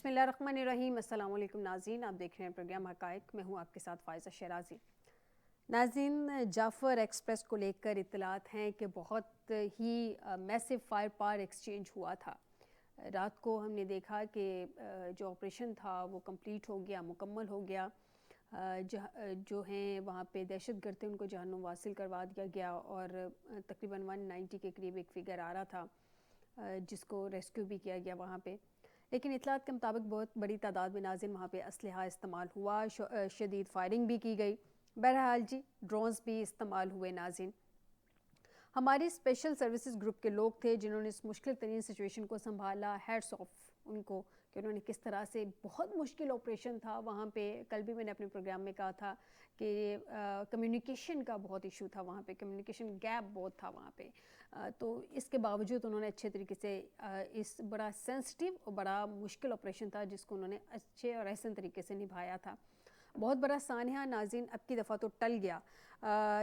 بسم اللہ الرحمن الرحیم۔ السلام علیکم ناظرین، آپ دیکھ رہے ہیں پروگرام حقائق، میں ہوں آپ کے ساتھ فائزہ شیرازی۔ ناظرین، جعفر ایکسپریس کو لے کر اطلاعات ہیں کہ بہت ہی میسو فائر پاور ایکسچینج ہوا تھا۔ رات کو ہم نے دیکھا کہ جو آپریشن تھا وہ کمپلیٹ ہو گیا، مکمل ہو گیا۔ جو ہیں وہاں پہ دہشت گرد تھے ان کو جہنم واصل کروا دیا گیا، اور تقریباً 190 کے قریب ایک فگر آ رہا تھا جس کو ریسکیو بھی کیا گیا وہاں پہ۔ لیکن اطلاعات کے مطابق بہت بڑی تعداد میں ناظرین وہاں پہ اسلحہ استعمال ہوا، شدید فائرنگ بھی کی گئی۔ بہرحال جی، ڈرونز بھی استعمال ہوئے ناظرین۔ ہماری اسپیشل سروسز گروپ کے لوگ تھے جنہوں نے اس مشکل ترین سچویشن کو سنبھالا۔ ہیڈس آف ان کو کہ انہوں نے کس طرح سے، بہت مشکل آپریشن تھا وہاں پہ۔ کل بھی میں نے اپنے پروگرام میں کہا تھا کہ کمیونیکیشن کا بہت ایشو تھا وہاں پہ، کمیونیکیشن گیپ بہت تھا وہاں پہ، تو اس کے باوجود انہوں نے اچھے طریقے سے اس بڑا سینسٹیو اور بڑا مشکل آپریشن تھا جس کو انہوں نے اچھے اور احسن طریقے سے نبھایا تھا۔ بہت بڑا سانحہ ناظرین اب کی دفعہ تو ٹل گیا،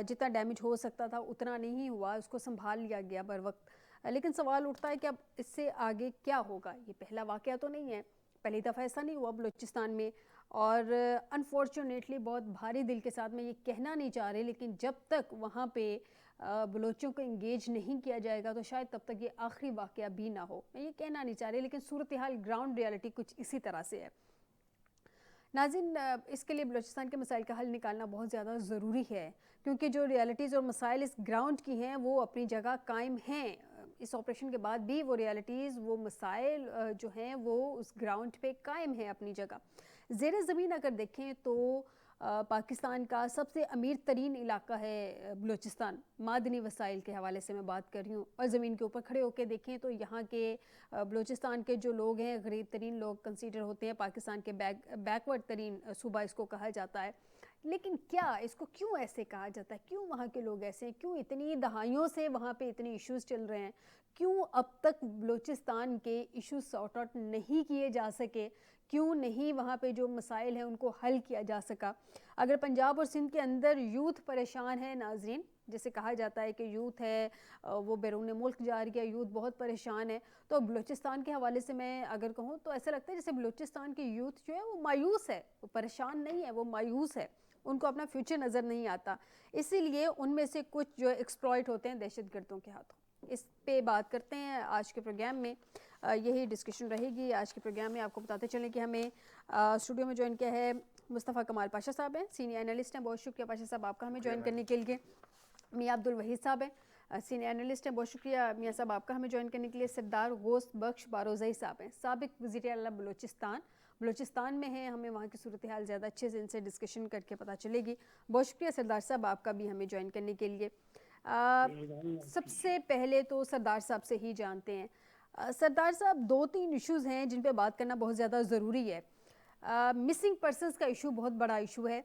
جتنا ڈیمیج ہو سکتا تھا اتنا نہیں ہوا، اس کو سنبھال لیا گیا بر وقت۔ لیکن سوال اٹھتا ہے کہ اب اس سے آگے کیا ہوگا؟ یہ پہلا واقعہ تو نہیں ہے، پہلی دفعہ ایسا نہیں ہوا بلوچستان میں، اور انفارچونیٹلی بہت بھاری دل کے ساتھ میں یہ کہنا نہیں چاہ رہے، لیکن جب تک وہاں پہ بلوچوں کو انگیج نہیں کیا جائے گا تو شاید تب تک یہ آخری واقعہ بھی نہ ہو۔ میں یہ کہنا نہیں چاہ رہی، لیکن صورتحال گراؤنڈ ریالٹی کچھ اسی طرح سے ہے۔ ناظرین، اس کے لیے بلوچستان کے مسائل کا حل نکالنا بہت زیادہ ضروری ہے، کیونکہ جو ریالٹیز اور مسائل اس گراؤنڈ کی ہیں وہ اپنی جگہ قائم ہیں۔ اس آپریشن کے بعد بھی وہ ریالٹیز، وہ مسائل جو ہیں وہ اس گراؤنڈ پہ قائم ہیں اپنی جگہ۔ زیر زمین اگر دیکھیں تو پاکستان کا سب سے امیر ترین علاقہ ہے بلوچستان، معدنی وسائل کے حوالے سے میں بات کر رہی ہوں، اور زمین کے اوپر کھڑے ہو کے دیکھیں تو یہاں کے بلوچستان کے جو لوگ ہیں غریب ترین لوگ کنسیڈر ہوتے ہیں، پاکستان کے بیکورڈ ترین صوبہ اس کو کہا جاتا ہے۔ لیکن کیا اس کو کیوں ایسے کہا جاتا ہے؟ کیوں وہاں کے لوگ ایسے ہیں؟ کیوں اتنی دہائیوں سے وہاں پہ اتنے ایشوز چل رہے ہیں؟ کیوں اب تک بلوچستان کے ایشوز سارٹ آؤٹ نہیں کیے جا سکے؟ کیوں نہیں وہاں پہ جو مسائل ہیں ان کو حل کیا جا سکا؟ اگر پنجاب اور سندھ کے اندر یوتھ پریشان ہے ناظرین، جیسے کہا جاتا ہے کہ یوتھ ہے وہ بیرون ملک جا رہی ہے، یوتھ بہت پریشان ہے، تو بلوچستان کے حوالے سے میں اگر کہوں تو ایسا لگتا ہے جیسے بلوچستان کی یوتھ جو ہے وہ مایوس ہے، وہ پریشان نہیں ہے، وہ مایوس ہے، ان کو اپنا فیوچر نظر نہیں آتا۔ اسی لیے ان میں سے کچھ جو ایکسپلائٹ ہوتے ہیں دہشت گردوں کے ہاتھوں۔ اس پہ بات کرتے ہیں آج کے پروگرام میں، یہی ڈسکشن رہے گی آج کے پروگرام میں۔ آپ کو بتاتے چلیں کہ ہمیں اسٹوڈیو میں جوائن کیا ہے مصطفیٰ کمال پاشا صاحب ہیں، سینئر اینالسٹ ہیں۔ بہت شکریہ پاشا صاحب آپ کا ہمیں جوائن کرنے کے لیے۔ میاں عبدالوحید صاحب ہیں، سینئر اینالسٹ ہیں۔ بہت شکریہ میاں صاحب آپ کا ہمیں جوائن کرنے کے لیے۔ سردار غوث بخش باروزئی صاحب ہیں، سابق وزیر اعلیٰ بلوچستان میں ہیں، ہمیں وہاں کی صورتحال زیادہ اچھے سے ان سے ڈسکشن کر کے پتہ چلے گی۔ بہت شکریہ سردار صاحب آپ کا بھی ہمیں جوائن کرنے کے لیے۔ سب سے پہلے تو سردار صاحب سے ہی جانتے ہیں۔ سردار صاحب، 2-3 ایشوز ہیں جن پہ بات کرنا بہت زیادہ ضروری ہے۔ مسنگ پرسنز کا ایشو بہت بڑا ایشو ہے،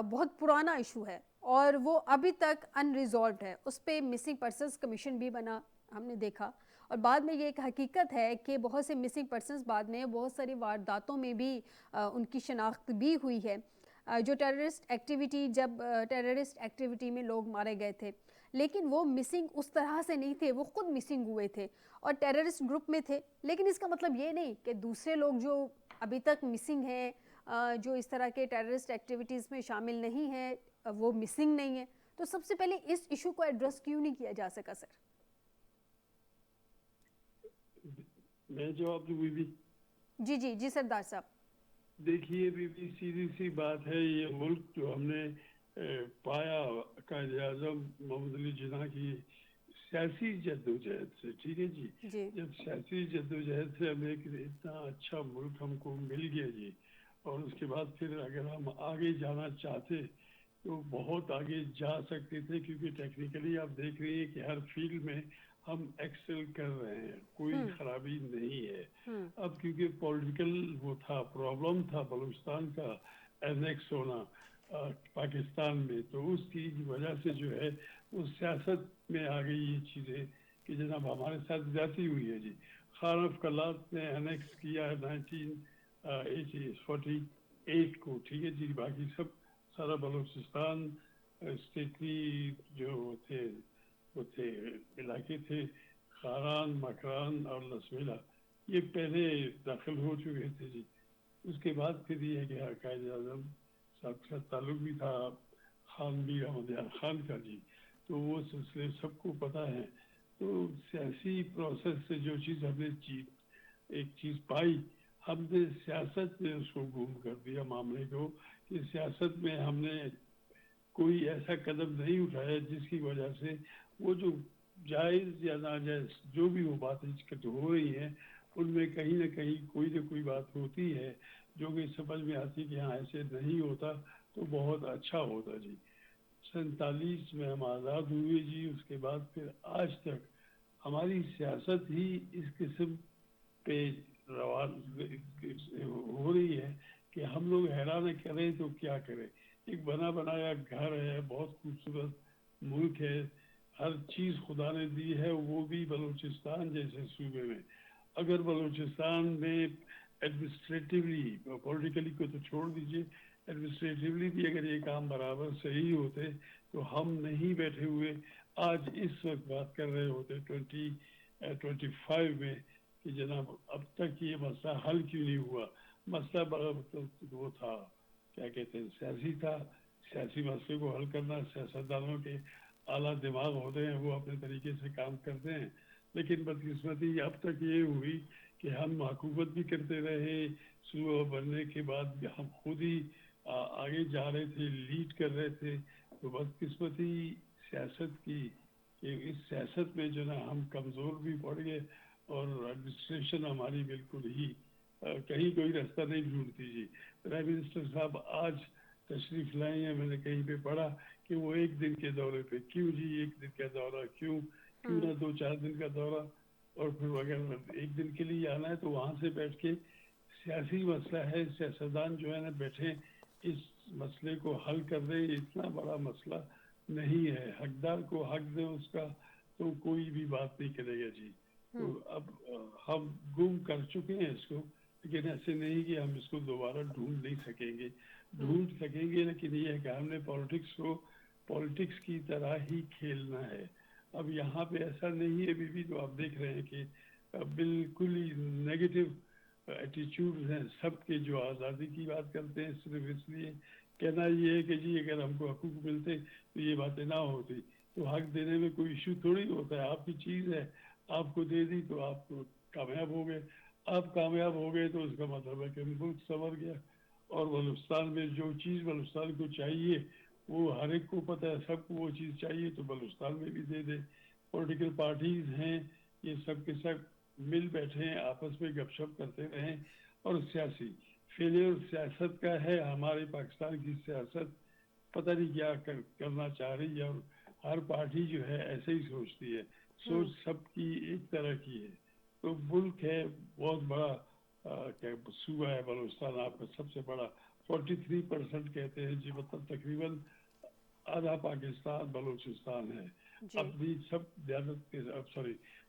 بہت پرانا ایشو ہے، اور وہ ابھی تک ان ریزالوڈ ہے۔ اس پہ مسنگ پرسنز کمیشن بھی بنا، ہم نے دیکھا، اور بعد میں یہ ایک حقیقت ہے کہ بہت سے مسنگ پرسنز بعد میں بہت ساری وارداتوں میں بھی ان کی شناخت بھی ہوئی ہے۔ جو ٹیررسٹ ایکٹیویٹی میں لوگ مارے گئے تھے، لیکن وہ مسنگ اس طرح سے نہیں تھے، وہ خود مسنگ ہوئے تھے اور ٹیررسٹ گروپ میں تھے، لیکن اس کا مطلب یہ نہیں کہ دوسرے لوگ جو ابھی تک مسنگ ہیں، جو اس طرح کے ٹیررسٹ ایکٹیویٹیز میں شامل نہیں ہیں، وہ مسنگ نہیں ہیں۔ تو سب سے پہلے اس ایشو کو ایڈریس کیوں نہیں کیا جا سکا سر؟ میں جواب دوں بی بی؟ جی سردار صاحب۔ دیکھیے بی بی، سیدھی سی بات ہے، یہ ملک جو ہم نے پایا قائد اعظم محمد علی جناح کی سیاسی جدوجہد سے، ٹھیک ہے جی، جب سیاسی جدوجہد سے ہمیں اتنا اچھا ملک ہم کو مل گیا جی، اور اس کے بعد پھر اگر ہم آگے جانا چاہتے تو بہت آگے جا سکتے تھے، کیونکہ ٹیکنیکلی آپ دیکھ رہے ہیں کہ ہر فیلڈ میں ہم ایکسل کر رہے ہیں، کوئی خرابی نہیں ہے۔ اب کیونکہ پولیٹیکل وہ تھا، پرابلم تھا بلوچستان کا اینیکس ہونا پاکستان میں، تو اس کی وجہ سے جو ہے وہ سیاست میں آ گئی یہ چیزیں کہ جناب ہمارے ساتھ زیادتی ہوئی ہے جی۔ خان آف کلات نے اینیکس کیا ہے 1948 کو، ٹھیک ہے جی، باقی سب سارا بلوچستان اسٹیٹلی جو تھے وہ تھے علاقے تھے، خاران، مکران اور لسمیلا، یہ پہلے داخل ہو چکے تھے جی۔ اس کے بعد پھر یہ کہ قائد اعظم صاحب کا تعلق بھی تھا خان میر احمد یار خان کا جی، تو وہ سلسلے سب کو پتہ ہے. تو سیاسی پروسیس سے جو چیز ہم نے ایک چیز پائی، ہم نے سیاست میں اس کو گم کر دیا معاملے کو، کہ سیاست میں ہم نے کوئی ایسا قدم نہیں اٹھایا جس کی وجہ سے وہ جو جائز یا ناجائز جو بھی وہ باتیں ہو رہی ہیں ان میں کہیں نہ کہیں کوئی نہ کوئی بات ہوتی ہے جو کہ سمجھ میں آتی کہ ہاں ایسے نہیں ہوتا تو بہت اچھا ہوتا جی. 47 میں ہم آزاد ہوئے جی، اس کے بعد پھر آج تک ہماری سیاست ہی اس قسم پہ روان ہو رہی ہے کہ ہم لوگ حیران کریں تو کیا کریں. ایک بنا بنایا گھر ہے، بہت خوبصورت ملک ہے، ہر چیز خدا نے دی ہے، وہ بھی بلوچستان جیسے صوبے میں. اگر بلوچستان میں ایڈمنسٹریٹولی، پولیٹیکلی کو تو چھوڑ دیجیے، ایڈمنسٹریٹولی بھی اگر یہ کام برابر صحیح ہوتے تو ہم نہیں بیٹھے ہوئے آج اس وقت بات کر رہے ہوتے 2025 میں کہ جناب اب تک یہ مسئلہ حل کیوں نہیں ہوا. مسئلہ بڑا وہ تھا، کیا کہتے ہیں، سیاسی تھا. سیاسی مسئلے کو حل کرنا سیاستدانوں کے اعلیٰ دماغ ہوتے ہیں، وہ اپنے طریقے سے کام کرتے ہیں. لیکن بدقسمتی اب تک یہ ہوئی کہ ہم حکومت بھی کرتے رہے، صوبہ بننے کے بعد بھی ہم خود ہی آگے جا رہے تھے، لیڈ کر رہے تھے. تو بدقسمتی سیاست کی کہ اس سیاست میں جو نا ہم کمزور بھی پڑ گئے اور ایڈمنسٹریشن ہماری بالکل ہی کہیں کوئی راستہ نہیں ڈھونڈتی جی. پرائم منسٹر صاحب آج تشریف لائے ہیں، میں نے کہیں پہ پڑھا کہ وہ ایک دن کے دورے پہ. کیوں جی ایک دن کا دورہ؟ کیوں نہ 2-4 دن کا دورہ؟ اور پھر اگر ایک دن کے لیے آنا ہے تو وہاں سے بیٹھ کے سیاسی مسئلہ ہے، سیاستدان جو ہے نا بیٹھے اس مسئلے کو حل کر دیں. اتنا بڑا مسئلہ نہیں ہے، حقدار کو حق دیں اس کا تو کوئی بھی بات نہیں کرے گا جی. تو اب ہم گم کر چکے ہیں اس کو، لیکن ایسے نہیں کہ ہم اس کو دوبارہ ڈھونڈ نہیں سکیں گے. ڈھونڈ سکیں گے لیکن یہ ہے کہ ہم نے پالیٹکس کو پالیٹکس کی طرح ہی کھیلنا ہے. اب یہاں پہ ایسا نہیں ہے ابھی بھی، تو آپ دیکھ رہے ہیں کہ بالکل ہی نیگیٹو ایٹیچیوڈ ہیں سب کے، جو آزادی کی بات کرتے ہیں صرف اس لیے کہنا یہ ہے کہ جی اگر ہم کو حقوق ملتے تو یہ باتیں نہ ہوتی. تو حق دینے میں کوئی ایشو تھوڑی ہوتا ہے، آپ کی چیز ہے، آپ کو دے دی تو آپ کامیاب ہو گئے. آپ کامیاب ہو گئے تو اس کا مطلب ہے کہ ملک سنور گیا. اور بلوچستان میں جو چیز بلوچستان کو چاہیے وہ ہر ایک کو پتہ ہے، سب کو وہ چیز چاہیے تو بلوچستان میں بھی دے دے. پولیٹیکل پارٹیز ہیں یہ سب کے سب مل بیٹھے ہیں، آپس میں گپ شپ کرتے رہیں. اور سیاسی فیلئر سیاست کا ہے. ہمارے پاکستان کی سیاست پتہ نہیں کیا کرنا چاہ رہی ہے، اور ہر پارٹی جو ہے ایسے ہی سوچتی ہے. سوچ سب کی ایک طرح کی ہے. تو ملک ہے بہت بڑا، صوبہ ہے بلوچستان آپ کا سب سے بڑا، 43% کہتے ہیں جی، مطلب تقریباً آدھا پاکستان بلوچستان ہے. اپنی سب دیانت کے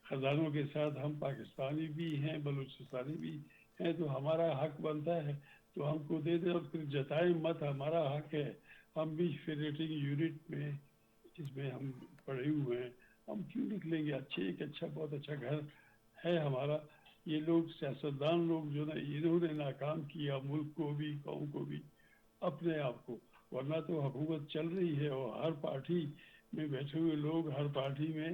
خزانوں کے ساتھ ہم پاکستانی بھی ہیں، بلوچستانی بھی ہیں. تو ہمارا حق بنتا ہے تو ہم کو دے دیں، اور پھر جتائیں مت، ہمارا حق ہے. ہم بھی فیڈریٹنگ یونٹ میں اس میں ہم پڑے ہوئے ہیں، ہم کیوں نکلیں گے؟ ایک اچھا بہت اچھا گھر ہے ہمارا. یہ لوگ سیاستدان لوگ جو نا انہوں نے ناکام کیا ملک کو بھی، قوم کو بھی، اپنے آپ کو. ورنہ تو حکومت چل رہی ہے اور ہر پارٹی میں بیٹھے ہوئے لوگ ہر پارٹی میں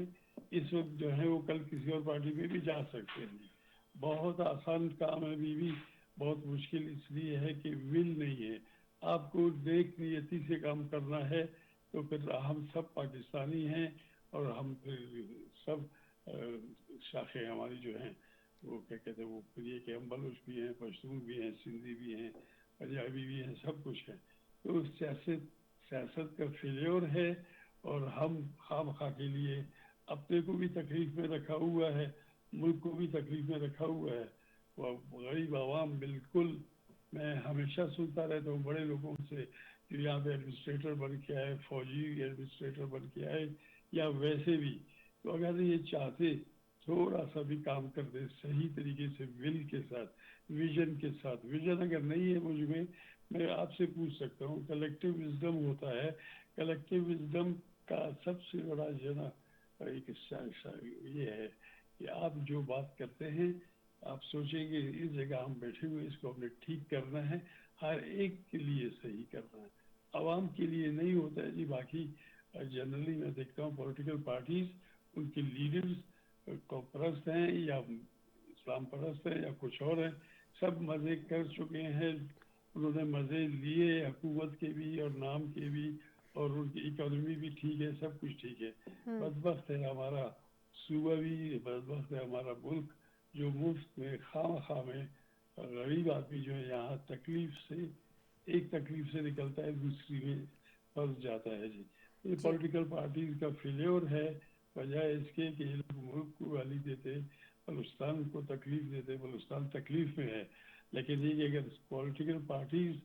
اس وقت جو ہے وہ کل کسی اور پارٹی میں بھی جا سکتے ہیں. بہت آسان کام ہے، بھی بہت مشکل اس لیے ہے کہ ول نہیں ہے. آپ کو نیک نیتی سے کام کرنا ہے تو پھر ہم سب پاکستانی ہیں، اور ہم پھر سب شاخیں ہماری جو ہیں وہ کیا کہتے ہیں، وہ پھر یہ کہ ہم بلوچ بھی ہیں، پشتون بھی ہیں، سندھی بھی ہیں، پنجابی بھی ہیں، سب کچھ ہے. تو سیاست کا فیلیور ہے، اور ہم خام خواہ کے لیے اپنے کو بھی تکلیف میں رکھا ہوا ہے، ملک کو بھی تکلیف میں رکھا ہوا ہے. وہ غریب عوام بالکل، میں ہمیشہ سنتا رہتا ہوں بڑے لوگوں سے کہ یہاں پہ ایڈمنسٹریٹر بن کے آئے، فوجی ایڈمنسٹریٹر بن کے آئے یا ویسے بھی، تو اگر یہ چاہتے تھوڑا سا بھی کام کرتے صحیح طریقے سے، ول کے ساتھ، ویژن کے ساتھ. ویژن اگر نہیں ہے مجھ میں آپ سے پوچھ سکتا ہوں، کلیکٹیو وزڈم ہوتا ہے. کلیکٹیو وزڈم کا سب سے بڑا جو نا ایک یہ ہے کہ آپ جو بات کرتے ہیں آپ سوچیں کہ اس جگہ ہم بیٹھے ہوئے اس کو ہم نے ٹھیک کرنا ہے, ہر ایک کے لیے صحیح کرنا ہے, عوام کے لیے نہیں ہوتا ہے جی. باقی جنرلی میں دیکھتا ہوں پولیٹیکل پارٹیز, ان کے لیڈرز کو پرست ہیں یا اسلام پرست ہیں یا کچھ اور ہیں, سب مزے کر چکے ہیں, انہوں نے مزے لیے حکومت کے بھی اور نام کے بھی, اور ان کی اکانومی بھی ٹھیک ہے, سب کچھ ٹھیک ہے. بدبخت ہے ہمارا صوبہ بھی, بدبخت ہے ہمارا ملک, جو مفت میں خواہ میں غریب آدمی جو ہے یہاں تکلیف سے, ایک تکلیف سے نکلتا ہے دوسری میں پھنس جاتا ہے جی. یہ پولیٹیکل پارٹیز کا فیلیور ہے, بجائے اس کے کہ یہ لوگ ملک کو گالی دیتے, بلوچستان کو تکلیف دیتے. بلوچستان تکلیف میں ہے, لیکن یہ کہ اگر پولیٹیکل پارٹیز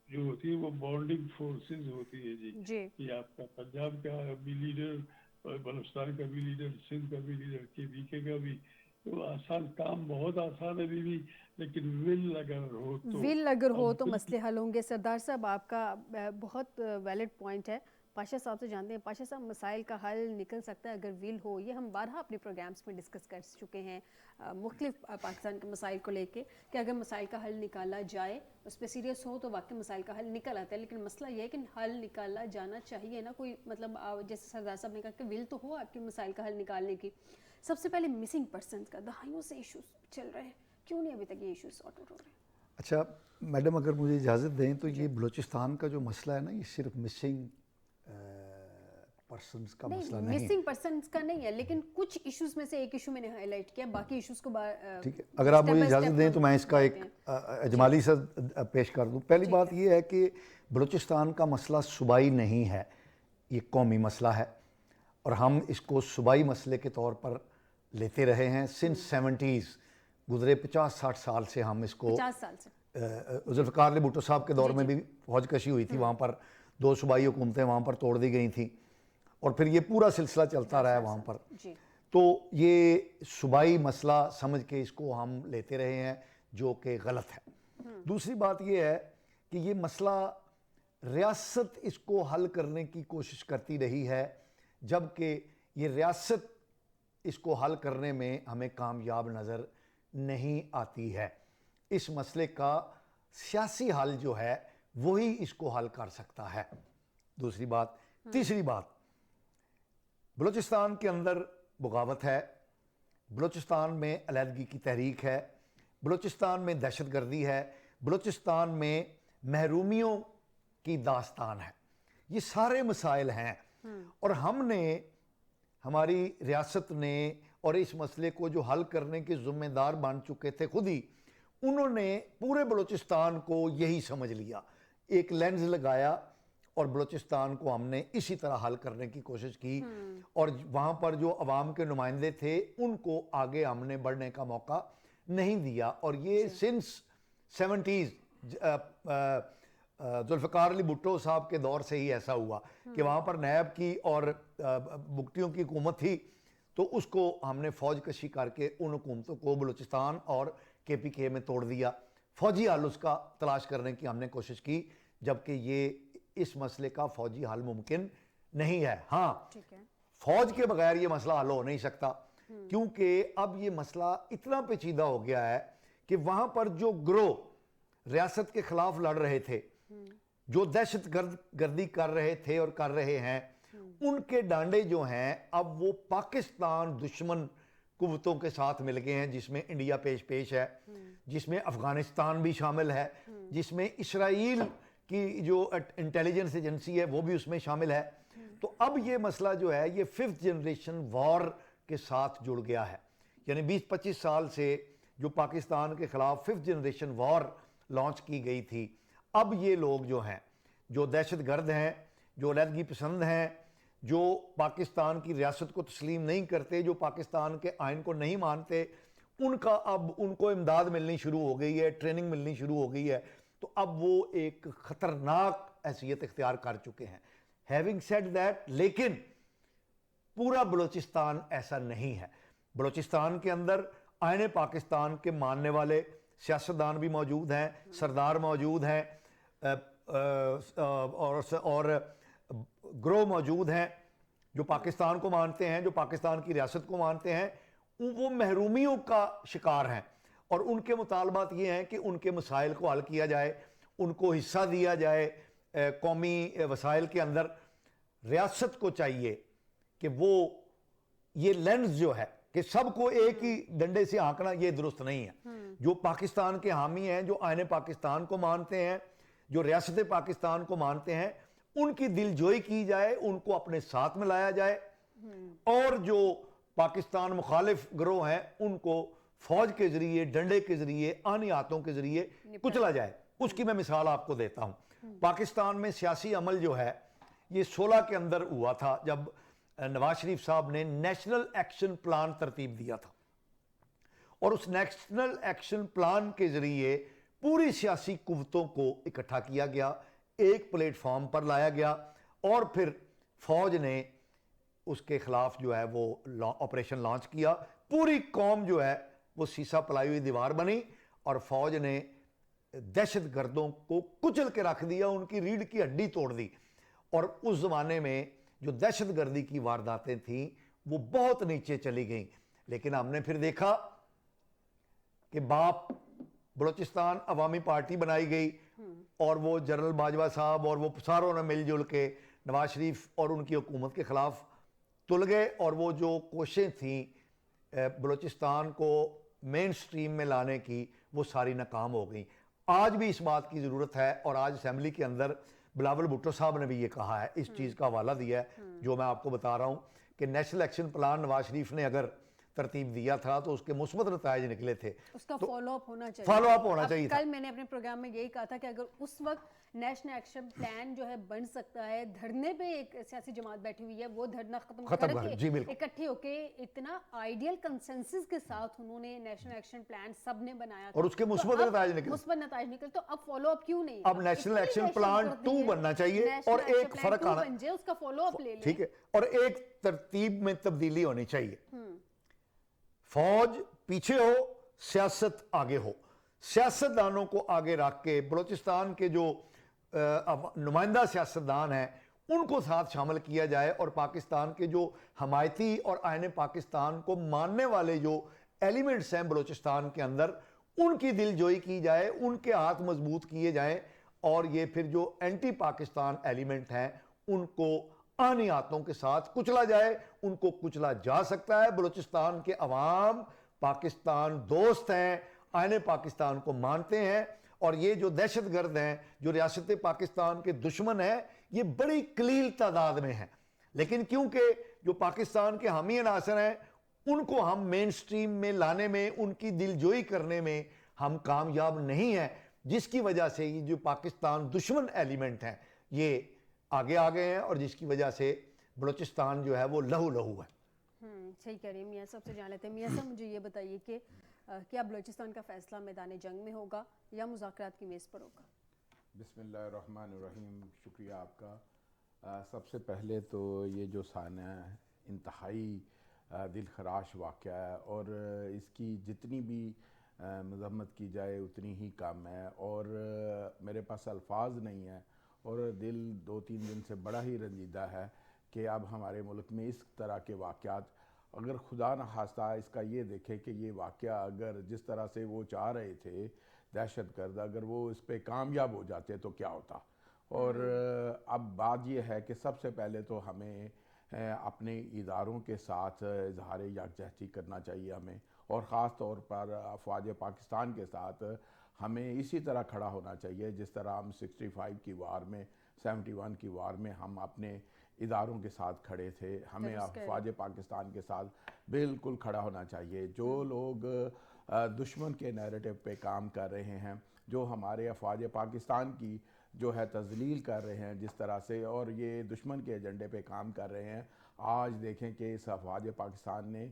جو ہوتی ہے وہ بانڈنگ فورسز ہوتی ہے جی, کہ آپ کا پنجاب کا بھی لیڈر, بلوچستان کا بھی لیڈر, سندھ کا بھی لیڈر, کے پی کے کا بھی, تو آسان کام بہت آسان ہے بھی, لیکن ول اگر ہو تو مسئلے حل ہوں گے. سردار صاحب آپ کا بہت ویلڈ پوائنٹ ہے. پاشا صاحب سے جانتے ہیں, پاشا صاحب مسائل کا حل نکل سکتا ہے اگر ول ہو. یہ ہم بارہا اپنے پروگرامز میں ڈسکس کر چکے ہیں مختلف پاکستان کے مسائل کو لے کے, کہ اگر مسائل کا حل نکالا جائے, اس پہ سیریس ہو تو واقعی مسائل کا حل نکل آتا ہے. لیکن مسئلہ یہ ہے کہ حل نکالا جانا چاہیے نا, کوئی مطلب جیسے سردار صاحب نے کہا کہ ول تو ہو آپ کے مسائل کا حل نکالنے کی. سب سے پہلے مسنگ پرسنز کا, دہائیوں سے ایشوز چل رہے ہیں, کیوں نہیں ابھی تک یہ ایشوز سارٹ آؤٹ ہو رہے ہیں؟ اچھا میڈم, اگر مجھے اجازت دیں تو یہ بلوچستان کا جو مسئلہ ہے نا, یہ صرف مسنگ پرسنز کا مسئلہ نہیں ہے. مسنگ پرسنز کا نہیں ہے, لیکن کچھ ایشوز میں سے ایک ایشو میں نے ہائی لائٹ کیا, باقی ایشوز کو ٹھیک ہے. اگر آپ مجھے اجازت دیں تو میں اس کا ایک اجمالی سا پیش کر دوں. پہلی بات یہ ہے کہ بلوچستان کا مسئلہ صوبائی نہیں ہے, یہ قومی مسئلہ ہے, اور ہم اس کو صوبائی مسئلے کے طور پر لیتے رہے ہیں سنس 70s. گزرے 50-60 سال سے ہم اس کو, 50 سال سے ذوالفقار علی بھٹو صاحب کے دور میں بھی فوج کشی ہوئی تھی, وہاں پر 2 صوبائی حکومتیں وہاں پر توڑ دی گئی تھیں, اور پھر یہ پورا سلسلہ چلتا رہا ہے وہاں پر. تو یہ صوبائی مسئلہ سمجھ کے اس کو ہم لیتے رہے ہیں, جو کہ غلط ہے. دوسری بات یہ ہے کہ یہ مسئلہ ریاست اس کو حل کرنے کی کوشش کرتی رہی ہے, جبکہ یہ ریاست اس کو حل کرنے میں ہمیں کامیاب نظر نہیں آتی ہے. اس مسئلے کا سیاسی حل جو ہے وہی اس کو حل کر سکتا ہے. دوسری بات. تیسری بات, بلوچستان کے اندر بغاوت ہے, بلوچستان میں علیحدگی کی تحریک ہے, بلوچستان میں دہشت گردی ہے, بلوچستان میں محرومیوں کی داستان ہے. یہ سارے مسائل ہیں, اور ہم نے, ہماری ریاست نے, اور اس مسئلے کو جو حل کرنے کے ذمہ دار بن چکے تھے خود ہی, انہوں نے پورے بلوچستان کو یہی سمجھ لیا, ایک لینز لگایا, اور بلوچستان کو ہم نے اسی طرح حل کرنے کی کوشش کی, اور وہاں پر جو عوام کے نمائندے تھے ان کو آگے ہم نے بڑھنے کا موقع نہیں دیا. اور یہ سنس 70s ذوالفقار علی بھٹو صاحب کے دور سے ہی ایسا ہوا کہ وہاں پر نیب کی اور بگٹیوں کی حکومت تھی, تو اس کو ہم نے فوج کشی کر کے ان حکومتوں کو بلوچستان اور کے پی کے میں توڑ دیا. فوجی حل اس کا تلاش کرنے کی ہم نے کوشش کی, جبکہ یہ اس مسئلے کا فوجی حل ممکن نہیں ہے. ہاں, فوج کے بغیر یہ مسئلہ حل ہو نہیں سکتا, کیونکہ اب یہ مسئلہ اتنا پیچیدہ ہو گیا ہے کہ وہاں پر جو گروہ ریاست کے خلاف لڑ رہے تھے, جو دہشت گردی کر رہے تھے اور کر رہے ہیں, ان کے ڈانڈے جو ہیں اب وہ پاکستان دشمن قوتوں کے ساتھ مل گئے ہیں, جس میں انڈیا پیش ہے, جس میں افغانستان بھی شامل ہے, جس میں اسرائیل کی جو انٹیلیجنس ایجنسی ہے وہ بھی اس میں شامل ہے. تو اب یہ مسئلہ جو ہے یہ 5th جنریشن وار کے ساتھ جڑ گیا ہے. یعنی 20-25 سال سے جو پاکستان کے خلاف 5th جنریشن وار لانچ کی گئی تھی, اب یہ لوگ جو ہیں, جو دہشت گرد ہیں, جو علیحدگی پسند ہیں, جو پاکستان کی ریاست کو تسلیم نہیں کرتے, جو پاکستان کے آئین کو نہیں مانتے, ان کا اب ان کو امداد ملنی شروع ہو گئی ہے, ٹریننگ ملنی شروع ہو گئی ہے. تو اب وہ ایک خطرناک حیثیت اختیار کر چکے ہیں. ہیونگ سیڈ دیٹ, لیکن پورا بلوچستان ایسا نہیں ہے. بلوچستان کے اندر آئین پاکستان کے ماننے والے سیاستدان بھی موجود ہیں, سردار موجود ہیں, اور گروہ موجود ہیں جو پاکستان کو مانتے ہیں, جو پاکستان کی ریاست کو مانتے ہیں. وہ محرومیوں کا شکار ہیں, اور ان کے مطالبات یہ ہیں کہ ان کے مسائل کو حل کیا جائے, ان کو حصہ دیا جائے قومی وسائل کے اندر. ریاست کو چاہیے کہ وہ یہ لینز جو ہے کہ سب کو ایک ہی ڈنڈے سے ہانکنا, یہ درست نہیں ہے. جو پاکستان کے حامی ہیں, جو آئین پاکستان کو مانتے ہیں, جو ریاست پاکستان کو مانتے ہیں, ان کی دل جوئی کی جائے, ان کو اپنے ساتھ میں لایا جائے, اور جو پاکستان مخالف گروہ ہیں ان کو فوج کے ذریعے, ڈنڈے کے ذریعے, آنی ہاتھوں کے ذریعے کچلا جائے. اس کی میں مثال آپ کو دیتا ہوں. پاکستان میں سیاسی عمل جو ہے یہ 16 کے اندر ہوا تھا جب نواز شریف صاحب نے نیشنل ایکشن پلان ترتیب دیا تھا, اور اس نیشنل ایکشن پلان کے ذریعے پوری سیاسی قوتوں کو اکٹھا کیا گیا, ایک پلیٹ فارم پر لایا گیا, اور پھر فوج نے اس کے خلاف جو ہے وہ آپریشن لانچ کیا. پوری قوم جو ہے وہ سیسا پلائی ہوئی دیوار بنی, اور فوج نے دہشت گردوں کو کچل کے رکھ دیا, ان کی ریڑھ کی ہڈی توڑ دی. اور اس زمانے میں جو دہشت گردی کی وارداتیں تھیں وہ بہت نیچے چلی گئیں. لیکن ہم نے پھر دیکھا کہ باپ بلوچستان عوامی پارٹی بنائی گئی, اور وہ جنرل باجوہ صاحب اور وہ ساروں نے مل جل کے نواز شریف اور ان کی حکومت کے خلاف تل گئے, اور وہ جو کوششیں تھیں بلوچستان کو مین سٹریم میں لانے کی وہ ساری ناکام ہو گئیں. آج بھی اس بات کی ضرورت ہے, اور آج اسمبلی کے اندر بلاول بھٹو صاحب نے بھی یہ کہا ہے, اس چیز کا حوالہ دیا ہے جو میں آپ کو بتا رہا ہوں کہ national action plan Nawaz Sharif نے اگر ترتیب دیا تھا تو اس کے مثبت نتائج نکلے تھے. اس کا فالو اپ ہونا چاہیے. فالو اپ ہونا چاہیے تھا. کل میں نے اپنے پروگرام میں یہی کہا تھا کہ اگر اس وقت نیشنل ایکشن پلان جو ہے بن سکتا ہے, دھرنے پہ ایک سیاسی جماعت بیٹھی ہوئی ہے, وہ دھرنا ختم کر کے اکٹھے ہو کے اتنا آئیڈیل کنسنسس کے ساتھ انہوں نے نیشنل ایکشن پلان سب نے بنایا تھا, اور اس کے مثبت نتائج نکلے, تو اب فالو اپ کیوں نہیں؟ اب نیشنل ایکشن پلان 2 بننا چاہیے, اور ایک فرق آنا, اس کا فالو اپ لے لیں, ٹھیک ہے, اور ایک ترتیب میں تبدیلی ہونی چاہیے. فوج پیچھے ہو, سیاست آگے ہو. سیاستدانوں کو آگے رکھ کے بلوچستان کے جو نمائندہ سیاستدان ہیں ان کو ساتھ شامل کیا جائے, اور پاکستان کے جو حمایتی اور آئین پاکستان کو ماننے والے جو ایلیمنٹس ہیں بلوچستان کے اندر, ان کی دل جوئی کی جائے, ان کے ہاتھ مضبوط کیے جائیں, اور یہ پھر جو اینٹی پاکستان ایلیمنٹ ہیں ان کو آنی ہاتھوں کے ساتھ کچلا جائے. ان کو کچلا جا سکتا ہے. بلوچستان کے عوام پاکستان دوست ہیں, آئین پاکستان کو مانتے ہیں, اور یہ جو دہشت گرد ہیں, جو ریاست پاکستان کے دشمن ہیں, یہ بڑی قلیل تعداد میں ہیں. لیکن کیونکہ جو پاکستان کے حامی عناصر ہیں ان کو ہم مین سٹریم میں لانے میں, ان کی دل جوئی کرنے میں ہم کامیاب نہیں ہیں, جس کی وجہ سے یہ جو پاکستان دشمن ایلیمنٹ ہیں یہ آگے آ گئے ہیں, اور جس کی وجہ سے بلوچستان جو ہے وہ لہو لہو ہے. صحیح کہہ رہی ہیں میاں صاحب سے جان لیتے ہیں. میاں صاحب مجھے یہ بتائیے کہ کیا بلوچستان کا فیصلہ میدان جنگ میں ہوگا یا مذاکرات کی میز پر ہوگا؟ بسم اللہ الرحمن الرحیم. شکریہ آپ کا. سب سے پہلے تو یہ جو سانحہ انتہائی دل خراش واقعہ ہے, اور اس کی جتنی بھی مذمت کی جائے اتنی ہی کم ہے, اور میرے پاس الفاظ نہیں ہیں, اور دل 2-3 دن سے بڑا ہی رنجیدہ ہے کہ اب ہمارے ملک میں اس طرح کے واقعات, اگر خدا نخواستہ اس کا یہ دیکھے کہ یہ واقعہ اگر جس طرح سے وہ چاہ رہے تھے دہشت گرد, اگر وہ اس پہ کامیاب ہو جاتے تو کیا ہوتا. اور اب بات یہ ہے کہ سب سے پہلے تو ہمیں اپنے اداروں کے ساتھ اظہار یکجہتی کرنا چاہیے ہمیں, اور خاص طور پر افواج پاکستان کے ساتھ ہمیں اسی طرح کھڑا ہونا چاہیے جس طرح ہم 65 کی وار میں 71 کی وار میں ہم اپنے اداروں کے ساتھ کھڑے تھے. ہمیں افواج پاکستان کے ساتھ بالکل کھڑا ہونا چاہیے. جو لوگ دشمن کے نیریٹو پہ کام کر رہے ہیں, جو ہمارے افواج پاکستان کی جو ہے تذلیل کر رہے ہیں جس طرح سے, اور یہ دشمن کے ایجنڈے پہ کام کر رہے ہیں, آج دیکھیں کہ اس افواج پاکستان نے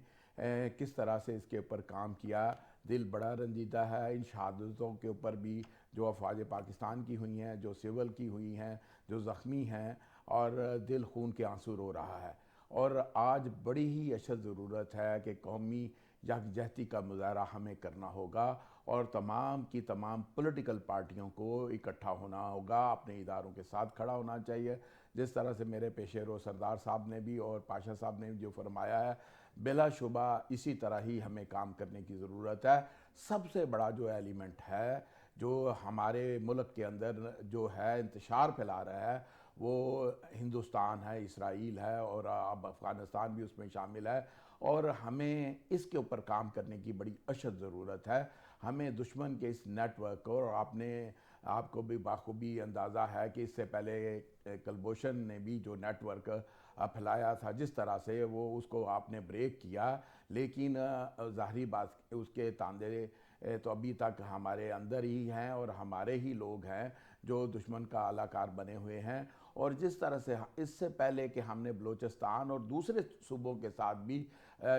کس طرح سے اس کے اوپر کام کیا. دل بڑا رنجیدہ ہے. ان شہادتوں کے اوپر بھی جو افواج پاکستان کی ہوئی ہیں, جو سول کی ہوئی ہیں, جو زخمی ہیں, اور دل خون کے آنسو رو رہا ہے. اور آج بڑی ہی اشد ضرورت ہے کہ قومی یکجہتی کا مظاہرہ ہمیں کرنا ہوگا, اور تمام کی تمام پولیٹیکل پارٹیوں کو اکٹھا ہونا ہوگا, اپنے اداروں کے ساتھ کھڑا ہونا چاہیے. جس طرح سے میرے پیش رو سردار صاحب نے بھی اور پاشا صاحب نے جو فرمایا ہے, بلا شبہ اسی طرح ہی ہمیں کام کرنے کی ضرورت ہے. سب سے بڑا جو ایلیمنٹ ہے جو ہمارے ملک کے اندر جو ہے انتشار پھیلا رہا ہے وہ ہندوستان ہے، اسرائیل ہے، اور اب افغانستان بھی اس میں شامل ہے، اور ہمیں اس کے اوپر کام کرنے کی بڑی اشد ضرورت ہے. ہمیں دشمن کے اس نیٹ ورک کو، اور آپ کو بھی بخوبی اندازہ ہے کہ اس سے پہلے کلبھوشن نے بھی جو نیٹ ورک پھیلایا تھا جس طرح سے وہ اس کو آپ نے بریک کیا، لیکن ظاہری بات اس کے تاندے تو ابھی تک ہمارے اندر ہی ہیں اور ہمارے ہی لوگ ہیں جو دشمن کا اعلی کار بنے ہوئے ہیں. اور جس طرح سے اس سے پہلے کہ ہم نے بلوچستان اور دوسرے صوبوں کے ساتھ بھی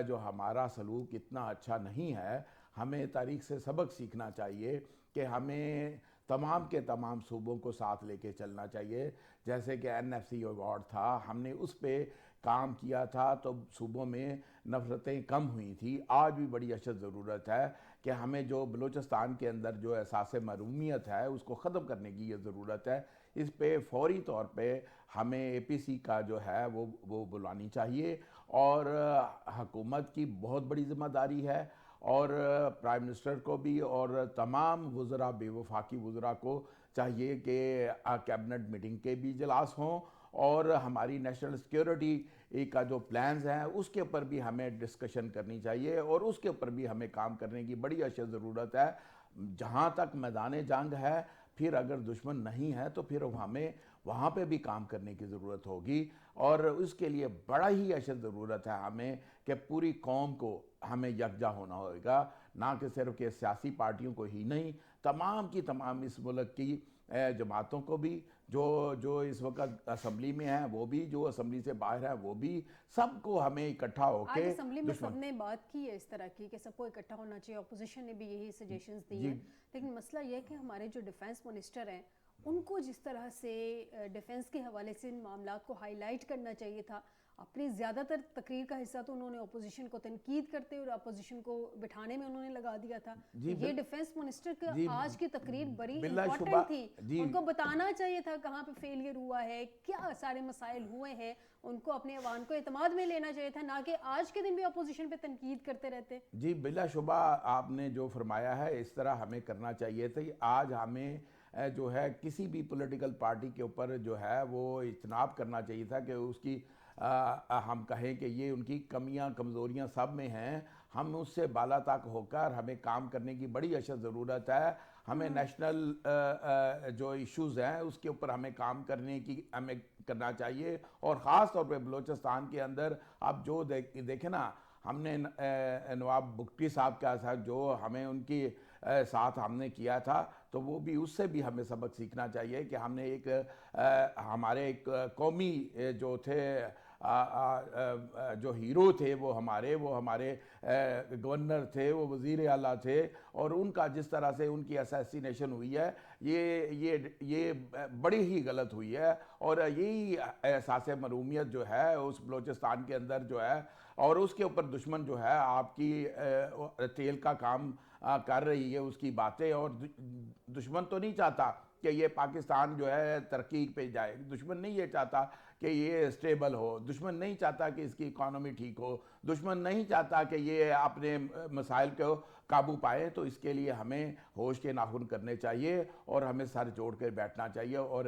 جو ہمارا سلوک اتنا اچھا نہیں ہے، ہمیں تاریخ سے سبق سیکھنا چاہیے کہ ہمیں تمام کے تمام صوبوں کو ساتھ لے کے چلنا چاہیے. جیسے کہ NFC ایوارڈ تھا، ہم نے اس پہ کام کیا تھا تو صوبوں میں نفرتیں کم ہوئی تھی. آج بھی بڑی اشد ضرورت ہے کہ ہمیں جو بلوچستان کے اندر جو احساس محرومیت ہے اس کو ختم کرنے کی یہ ضرورت ہے. اس پہ فوری طور پہ ہمیں APC کا جو ہے وہ بلانی چاہیے، اور حکومت کی بہت بڑی ذمہ داری ہے، اور پرائم منسٹر کو بھی اور تمام وزراء، بے وفاقی وزراء کو چاہیے کہ کیبنٹ میٹنگ کے بھی اجلاس ہوں، اور ہماری نیشنل سیکیورٹی کا جو پلانز ہیں اس کے اوپر بھی ہمیں ڈسکشن کرنی چاہیے، اور اس کے اوپر بھی ہمیں کام کرنے کی بڑی اشد ضرورت ہے. جہاں تک میدان جنگ ہے، پھر اگر دشمن نہیں ہے تو پھر ہمیں وہاں پہ بھی کام کرنے کی ضرورت ہوگی، اور اس کے لیے بڑا ہی اشد ضرورت ہے ہمیں کہ پوری قوم کو ہمیں یکجا ہونا ہوگا، نہ کہ صرف کہ سیاسی پارٹیوں کو ہی نہیں، تمام کی تمام اس ملک کی جماعتوں کو بھی، جو اس وقت اسمبلی میں ہیں وہ بھی، جو اسمبلی سے باہر ہیں وہ بھی، سب کو ہمیں اکٹھا ہو کے آج اسمبلی میں سب نے بات کی ہے اس طرح کی کہ سب کو اکٹھا ہونا چاہیے. اپوزیشن نے بھی یہی سجیشنز دی ہیں، لیکن مسئلہ یہ ہے کہ ہمارے جو ڈیفینس منسٹر ہیں ان کو جس طرح سے ڈیفینس کے حوالے سے ان معاملات کو ہائی لائٹ کرنا چاہیے تھا، اپنی زیادہ تر تقریر کا حصہ تو انہوں نے اپوزیشن کو تنقید کرتے اور اپوزیشن کو بٹھانے میں انہوں نے لگا دیا تھا. یہ ڈیفینس منسٹر کا آج کی تقریر بڑی امپورٹنٹ تھی، ان کو بتانا چاہیے تھا کہاں پہ فیلئر ہوا ہے، کیا سارے مسائل ہوئے ہیں، ان کو اپنے عوام کو اعتماد میں لینا چاہیے تھا، نہ کہ آج کے دن بھی اپوزیشن پہ تنقید کرتے رہتے. جی بلا شبہ آپ نے جو فرمایا ہے اس طرح ہمیں کرنا چاہیے تھا. آج ہمیں جو ہے کسی بھی پولیٹیکل پارٹی کے اوپر جو ہے وہ اجتناب کرنا چاہیے تھا کہ اس کی ہم کہیں کہ یہ ان کی کمیاں کمزوریاں سب میں ہیں. ہم اس سے بالا تک ہو کر ہمیں کام کرنے کی بڑی اشد ضرورت ہے. ہمیں نیشنل جو ایشوز ہیں اس کے اوپر ہمیں کام کرنا چاہیے، اور خاص طور پہ بلوچستان کے اندر آپ جو دیکھیں نا، ہم نے نواب بگٹی صاحب کا ساتھ جو ہمیں ان کی ساتھ ہم نے کیا تھا، تو وہ بھی اس سے بھی ہمیں سبق سیکھنا چاہیے کہ ہم نے ہمارے ایک قومی جو تھے جو ہیرو تھے وہ ہمارے گورنر تھے، وہ وزیر اعلیٰ تھے، اور ان کا جس طرح سے ان کی اسیسینیشن ہوئی ہے یہ بڑی ہی غلط ہوئی ہے. اور یہی احساس محرومیت جو ہے اس بلوچستان کے اندر جو ہے، اور اس کے اوپر دشمن جو ہے آپ کی تیل کا کام کر رہی ہے اس کی باتیں. اور دشمن تو نہیں چاہتا کہ یہ پاکستان جو ہے ترقی پہ جائے، دشمن نہیں یہ چاہتا کہ یہ اسٹیبل ہو، دشمن نہیں چاہتا کہ اس کی اکانومی ٹھیک ہو، دشمن نہیں چاہتا کہ یہ اپنے مسائل کو قابو پائے. تو اس کے لیے ہمیں ہوش کے ناخن کرنے چاہیے، اور ہمیں سر جوڑ کر بیٹھنا چاہیے، اور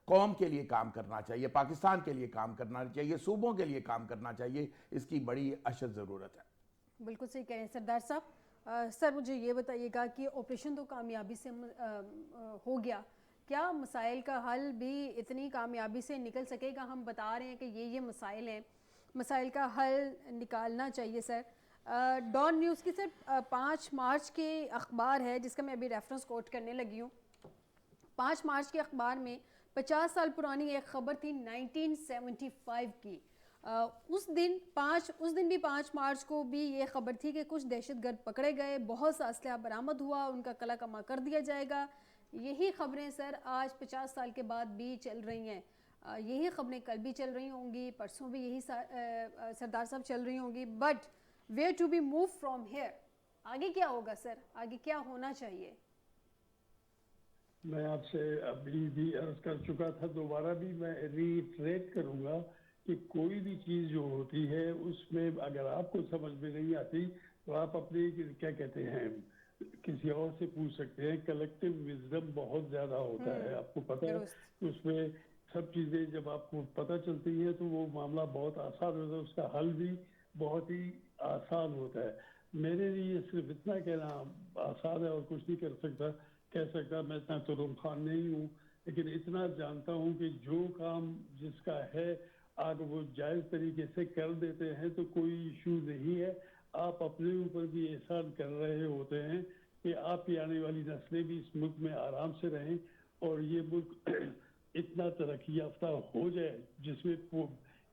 قوم کے لیے کام کرنا چاہیے، پاکستان کے لیے کام کرنا چاہیے، صوبوں کے لیے کام کرنا چاہیے. اس کی بڑی اشد ضرورت ہے. بالکل صحیح کہہ رہے ہیں سردار صاحب. سر مجھے یہ بتائیے گا کہ آپریشن تو کامیابی سے ہو گیا، کیا مسائل کا حل بھی اتنی کامیابی سے نکل سکے گا؟ ہم بتا رہے ہیں کہ یہ مسائل ہیں، مسائل کا حل نکالنا چاہیے. سر ڈان نیوز کی سر 5 مارچ کے اخبار ہے جس کا میں ابھی ریفرنس کوٹ کرنے لگی ہوں. 5 مارچ کے اخبار میں 50 سال پرانی ایک خبر تھی 1975 کی. اس دن بھی 5 مارچ کو بھی یہ خبر تھی کہ کچھ دہشت گرد پکڑے گئے، بہت سا اسلحہ برآمد ہوا، ان کا کلا کما کر دیا جائے گا. یہی خبریں سر آج 50 سال کے بعد بھی چل رہی ہیں، یہی خبریں کل بھی چل رہی ہوں گی، پرسوں بھی یہی سردار صاحب چل رہی ہوں گی. But where to be move from here? آگے کیا ہوگا سر؟ آگے کیا ہونا چاہیے؟ میں آپ سے ابھی بھی عرض کر چکا تھا، دوبارہ بھی میں ریٹریٹ کروں گا کہ کوئی بھی چیز جو ہوتی ہے اس میں اگر آپ کو سمجھ میں نہیں آتی تو آپ اپنے کیا کہتے ہیں کسی اور سے پوچھ سکتے ہیں. کلیکٹیو وزڈم بہت زیادہ ہوتا ہے, آپ کو پتہ ہے. اس میں سب چیزیں جب آپ کو پتہ چلتی ہیں تو وہ معاملہ بہت آسان ہوتا ہے, اس کا حل بھی بہت ہی آسان ہوتا ہے. میرے لیے صرف اتنا کہنا آسان ہے اور کچھ نہیں کہہ سکتا. میں اتنا ترم خان نہیں ہوں, لیکن اتنا جانتا ہوں کہ جو کام جس کا ہے اگر وہ جائز طریقے سے کر دیتے ہیں تو کوئی ایشو نہیں ہے. آپ اپنے اوپر بھی احسان کر رہے ہوتے ہیں کہ آپ کی آنے والی نسلیں بھی اس ملک میں آرام سے رہیں اور یہ ملک اتنا ترقی یافتہ ہو جائے جس میں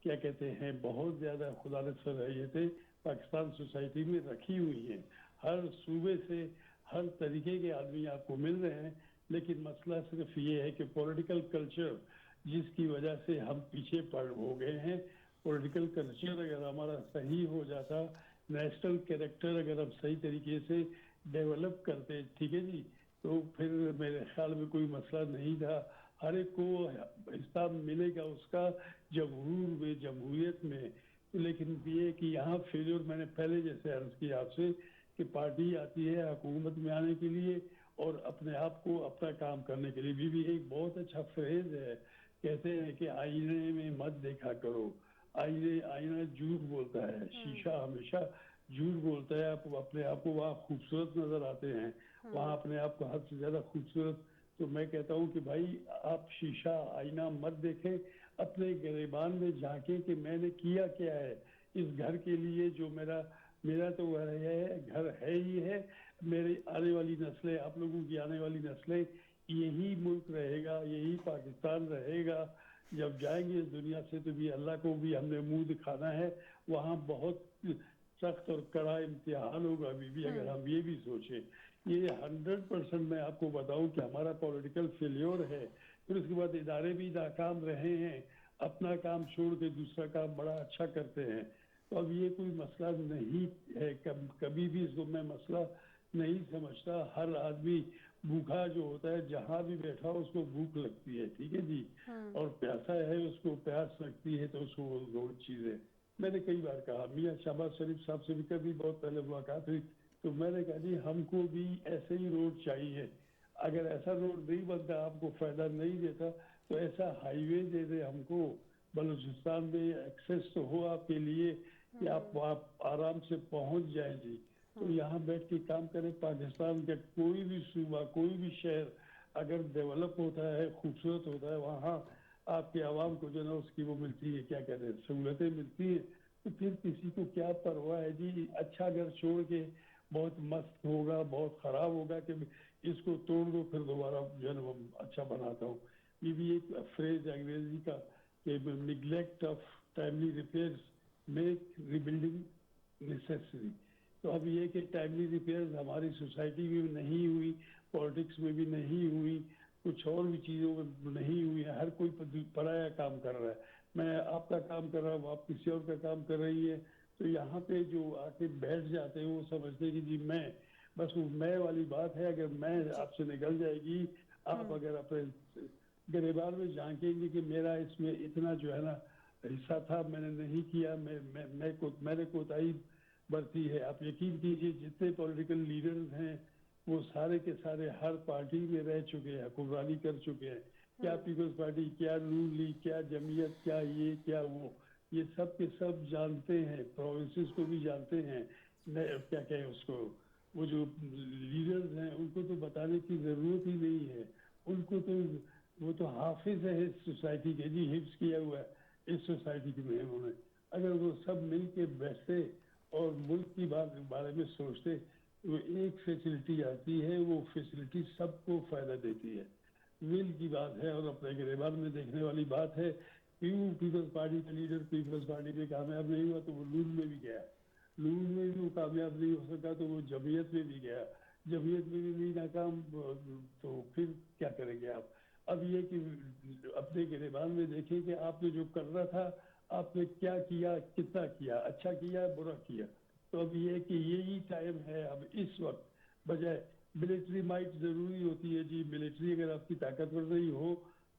کیا کہتے ہیں بہت زیادہ خدا نے صلاحیتیں پاکستان سوسائٹی میں رکھی ہوئی ہیں. ہر صوبے سے ہر طریقے کے آدمی آپ کو مل رہے ہیں, لیکن مسئلہ صرف یہ ہے کہ پولیٹیکل کلچر جس کی وجہ سے ہم پیچھے پڑ ہو گئے ہیں. پولیٹیکل کلچر اگر ہمارا صحیح ہو جاتا, نیشنل کیریکٹر اگر ہم صحیح طریقے سے ڈیولپ کرتے, ٹھیک ہے جی, تو پھر میرے خیال میں کوئی مسئلہ نہیں تھا. ہر ایک کو حصہ ملے گا اس کا جمہور میں, جمہوریت میں. لیکن یہ کہ یہاں فیلور, میں نے پہلے جیسے عرض کیا آپ سے کہ پارٹی آتی ہے حکومت میں آنے کے لیے اور اپنے آپ کو اپنا کام کرنے کے لیے. بھی ایک بہت اچھا فریز ہے, کہتے ہیں کہ آئینے میں مت دیکھا کرو. آئینہ جھوٹ بولتا ہے, شیشہ ہمیشہ جھوٹ بولتا ہے. آپ اپنے آپ کو وہاں خوبصورت نظر آتے ہیں, وہاں اپنے آپ کو حد سے زیادہ خوبصورت. تو میں کہتا ہوں کہ بھائی آپ شیشہ آئینہ مت دیکھیں, اپنے گریبان میں جھانکیں کہ میں نے کیا کیا ہے اس گھر کے لیے. جو میرا تو گھر ہے ہی ہے, میری آنے والی نسلیں, آپ لوگوں کی آنے والی نسلیں, یہی ملک رہے گا, یہی پاکستان رہے گا. جب جائیں گے اس دنیا سے تو بھی اللہ کو بھی ہم نے منہ دکھانا ہے. وہاں بہت سخت اور کڑا امتحان ہوگا بھی اگر ہم یہ بھی سوچیں. یہ 100% میں آپ کو بتاؤں کہ ہمارا پولیٹیکل فیلیور ہے. پھر اس کے بعد ادارے بھی ناکام رہے ہیں, اپنا کام چھوڑ کے دوسرا کام بڑا اچھا کرتے ہیں. تو اب یہ کوئی مسئلہ نہیں ہے, کبھی بھی اس کو میں مسئلہ نہیں سمجھتا. ہر آدمی بھوکا جو ہوتا ہے جہاں بھی بیٹھا اس کو بھوک لگتی ہے, ٹھیک ہے جی, اور پیاسا ہے اس کو پیاس لگتی ہے, تو اس کو دو چیزیں. میں نے کئی بار کہا, میاں شہباز شریف صاحب سے بھی کبھی بہت پہلے ملاقات ہوئی تو میں نے کہا جی ہم کو بھی ایسے ہی روڈ چاہیے. اگر ایسا روڈ نہیں بنتا, آپ کو فائدہ نہیں دیتا, تو ایسا ہائی وے دے دے ہم کو. بلوچستان میں ایکسیس تو ہو آپ کے لیے کہ آپ آرام سے پہنچ جائیں جی. تو یہاں بیٹھ کے کام کریں. پاکستان کا کوئی بھی صوبہ, کوئی بھی شہر اگر ڈیولپ ہوتا ہے, خوبصورت ہوتا ہے, وہاں آپ کے عوام کو جو نا اس کی وہ ملتی ہے, کیا کہتے ہیں, سہولتیں ملتی ہیں. تو پھر کسی کو کیا پرواہ ہے جی. اچھا گھر چھوڑ کے بہت مست ہوگا, بہت خراب ہوگا کہ اس کو توڑ دو پھر دوبارہ جو ہے نا اچھا بناتا ہوں. یہ بھی ایک فریز انگریزی کا کہ neglect of timely repairs make rebuilding necessary. تو اب یہ کہ ٹائملی ریپیئرز ہماری سوسائٹی میں نہیں ہوئی, پالیٹکس میں بھی نہیں ہوئی, کچھ اور بھی چیزوں میں نہیں ہوئی. ہر کوئی پرایا کام کر رہا ہے. میں آپ کا کام کر رہا ہوں, آپ کسی اور کا کام کر رہی ہے. تو یہاں پہ جو آ کے بیٹھ جاتے ہیں وہ سمجھتے کہ جی میں, بس وہ میں والی بات ہے. اگر میں آپ سے نکل جائے گی, آپ اگر اپنے گریبان میں جھانکیں گے کہ میرا اس میں اتنا جو ہے نا حصہ تھا, میں نے نہیں کیا, میں نے کوتاہی برتی ہے. آپ یقین کیجیے جتنے پولیٹیکل لیڈرز ہیں وہ سارے کے سارے ہر پارٹی میں رہ چکے ہیں, حکمرانی کر چکے ہیں. کیا پیپلز پارٹی, کیا نون لیگ, کیا جمعیت, کیا یہ کیا وہ, یہ سب کے سب جانتے ہیں. پروونسز کو بھی جانتے ہیں. کیا کہیں اس کو, وہ جو لیڈرز ہیں ان کو تو بتانے کی ضرورت ہی نہیں ہے. ان کو تو وہ تو حافظ ہے اس سوسائٹی کے جی, حفظ کیا ہوا ہے اس سوسائٹی میں انہوں نے. اگر وہ سب مل کے بیٹھتے اور ملک کی بارے میں سوچتے, وہ ایک فیسلٹی آتی ہے, وہ فیسلٹی سب کو فائدہ دیتی ہے. ول کی بات ہے اور اپنے گریبان میں دیکھنے والی بات ہے. کیوں پیپلز پارٹی کا لیڈر پیپلز پارٹی میں کامیاب نہیں ہوا تو وہ نون میں بھی گیا, نون میں بھی وہ کامیاب نہیں ہو سکا تو وہ جمعیت میں بھی گیا, جمعیت میں بھی نہیں ناکام, تو پھر کیا کریں گے آپ. اب یہ کہ اپنے گریبان میں دیکھیں کہ آپ نے جو کرنا تھا آپ نے کیا کیا, کتنا کیا, اچھا کیا, برا کیا. تو اب یہ کہ یہی ٹائم ہے اب اس وقت, بجائے ملٹری مائٹ ضروری ہوتی ہے جی. ملٹری اگر آپ کی طاقتور نہیں ہو